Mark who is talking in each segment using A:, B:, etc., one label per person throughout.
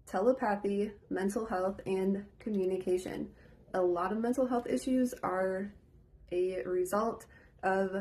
A: telepathy, mental health, and communication. A lot of mental health issues are a result of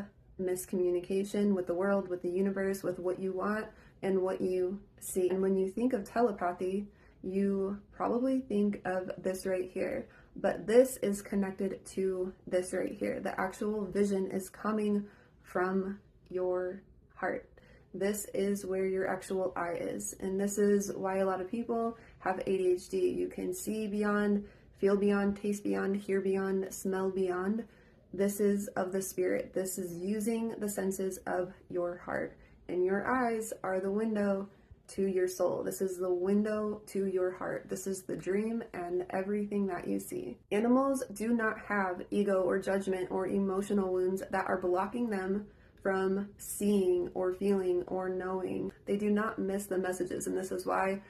A: miscommunication with the world, with the universe, with what you want and what you see. And when you think of telepathy, you probably think of this right here, but this is connected to this right here. The actual vision is coming from your heart. This is where your actual eye is. And this is why a lot of people have ADHD. You can see beyond, feel beyond, taste beyond, hear beyond, smell beyond. This is of the spirit. This is using the senses of your heart. And your eyes are the window to your soul. This is the window to your heart. This is the dream and everything that you see. Animals do not have ego or judgment or emotional wounds that are blocking them from seeing or feeling or knowing. They do not miss the messages, and this is why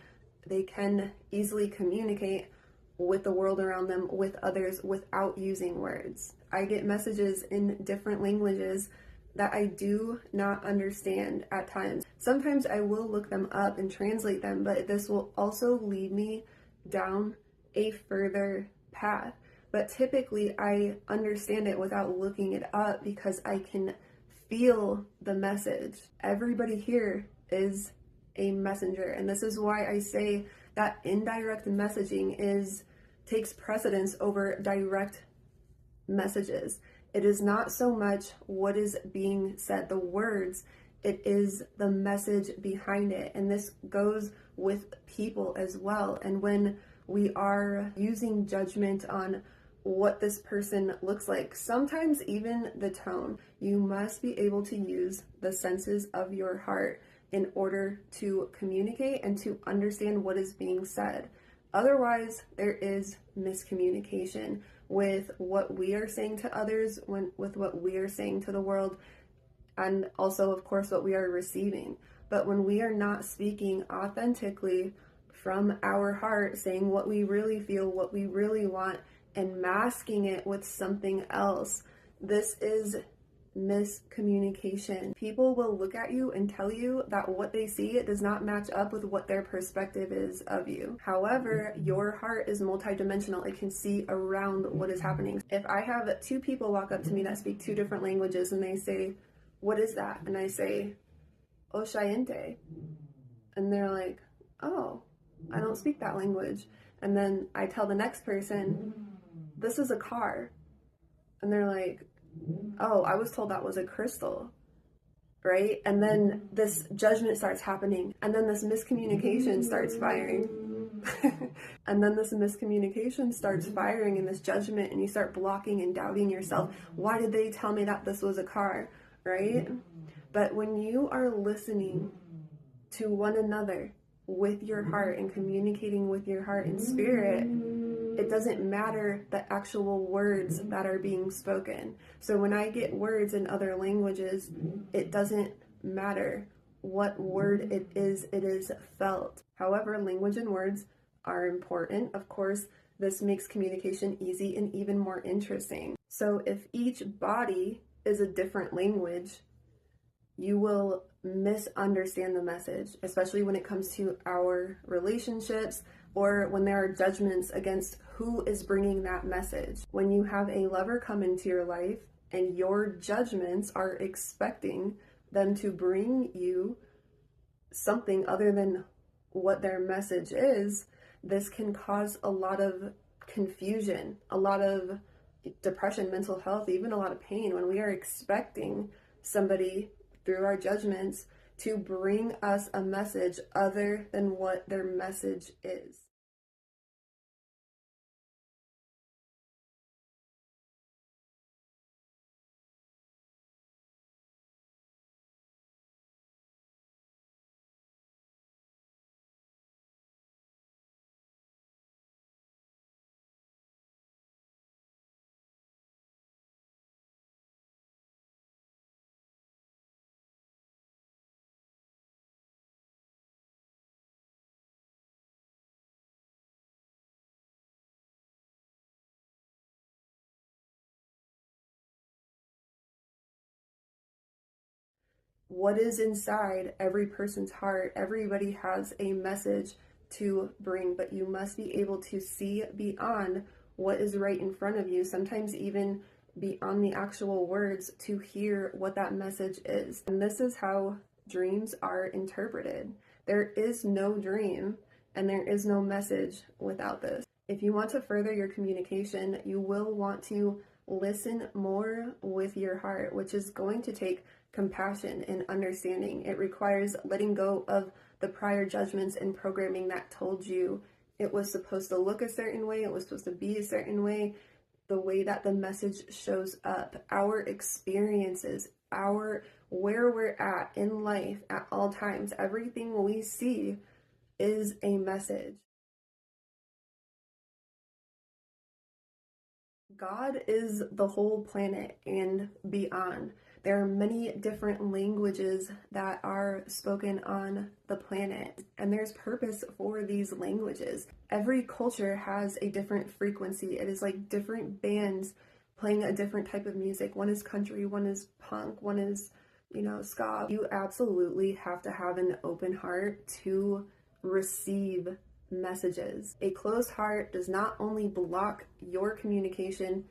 A: they can easily communicate with the world around them, with others, without using words. I get messages in different languages that I do not understand at times. Sometimes I will look them up and translate them, but this will also lead me down a further path. But typically I understand it without looking it up because I can feel the message. Everybody here is a messenger, and this is why I say that indirect messaging takes precedence over direct messages. It is not so much what is being said, the words, it is the message behind it. And this goes with people as well. And when we are using judgment on what this person looks like, sometimes even the tone, you must be able to use the senses of your heart in order to communicate and to understand what is being said. Otherwise, there is miscommunication with what we are saying to others, with what we are saying to the world, and also, of course, what we are receiving. But when we are not speaking authentically from our heart, saying what we really feel, what we really want, and masking it with something else, this is miscommunication. People will look at you and tell you that what they see, it does not match up with what their perspective is of you. However, your heart is multidimensional. It can see around what is happening. If I have two people walk up to me that speak two different languages and they say, "What is that?" And I say, "Oshayente." And they're like, "Oh, I don't speak that language." And then I tell the next person, "This is a car." And they're like, "Oh, I was told that was a crystal," right? And then this judgment starts happening, and then this miscommunication starts firing. And then this miscommunication starts firing in this judgment, and you start blocking and doubting yourself. Why did they tell me that this was a car, right? But when you are listening to one another with your heart and communicating with your heart and spirit, it doesn't matter the actual words that are being spoken. So when I get words in other languages, it doesn't matter what word it is felt. However, language and words are important. Of course, this makes communication easy and even more interesting. So if each body is a different language, you will misunderstand the message, especially when it comes to our relationships or when there are judgments against who is bringing that message. When you have a lover come into your life and your judgments are expecting them to bring you something other than what their message is, this can cause a lot of confusion, a lot of depression, mental health, even a lot of pain when we are expecting somebody through our judgments to bring us a message other than what their message is. What is inside every person's heart, everybody has a message to bring, but you must be able to see beyond what is right in front of you, sometimes even beyond the actual words, to hear what that message is. And this is how dreams are interpreted. There is no dream and there is no message without this. If you want to further your communication, you will want to listen more with your heart, which is going to take compassion and understanding. It requires letting go of the prior judgments and programming that told you it was supposed to look a certain way, it was supposed to be a certain way, the way that the message shows up, our experiences, our where we're at in life at all times. Everything we see is a message. God is the whole planet and beyond. There are many different languages that are spoken on the planet, and there's purpose for these languages. Every culture has a different frequency. It is like different bands playing a different type of music. One is country, one is punk, one is, ska. You absolutely have to have an open heart to receive messages. A closed heart does not only block your communication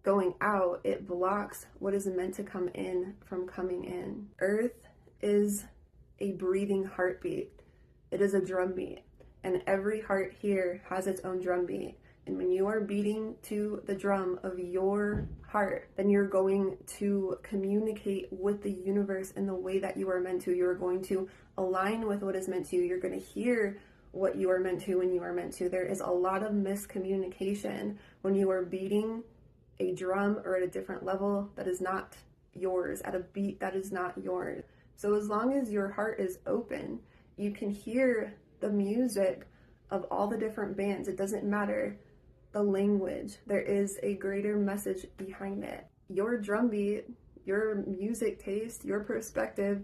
A: going out, it blocks what is meant to come in from coming in. Earth is a breathing heartbeat. It is a drumbeat, and every heart here has its own drumbeat. And when you are beating to the drum of your heart, then you're going to communicate with the universe in the way that you are meant to. You're going to align with what is meant to. You're going to hear what you are meant to when you are meant to. There is a lot of miscommunication when you are beating a drum or at a different level that is not yours, at a beat that is not yours. So as long as your heart is open, you can hear the music of all the different bands. It doesn't matter the language. There is a greater message behind it. Your drum beat, your music taste, your perspective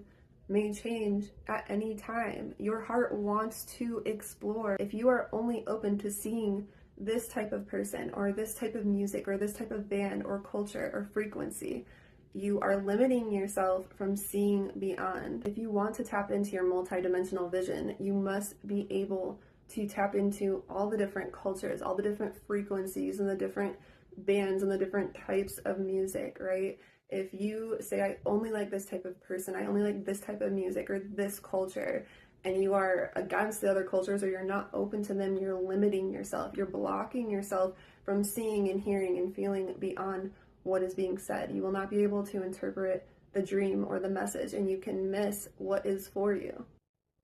A: may change at any time. Your heart wants to explore. If you are only open to seeing this type of person or this type of music or this type of band or culture or frequency, you are limiting yourself from seeing beyond. If you want to tap into your multidimensional vision, you must be able to tap into all the different cultures, all the different frequencies and the different bands and the different types of music, right? If you say, I only like this type of person, I only like this type of music or this culture, and you are against the other cultures or you're not open to them, you're limiting yourself. You're blocking yourself from seeing and hearing and feeling beyond what is being said. You will not be able to interpret the dream or the message, and you can miss what is for you.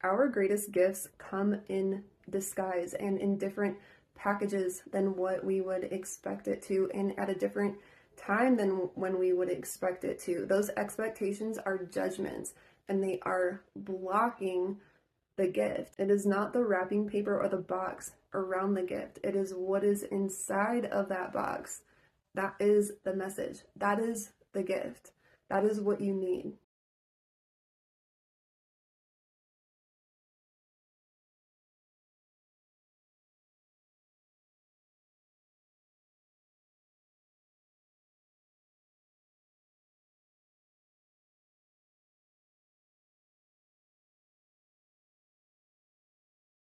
A: Our greatest gifts come in disguise and in different packages than what we would expect it to, and at a different time than when we would expect it to. Those expectations are judgments, and they are blocking the gift. It is not the wrapping paper or the box around the gift. It is what is inside of that box. That is the message. That is the gift. That is what you need.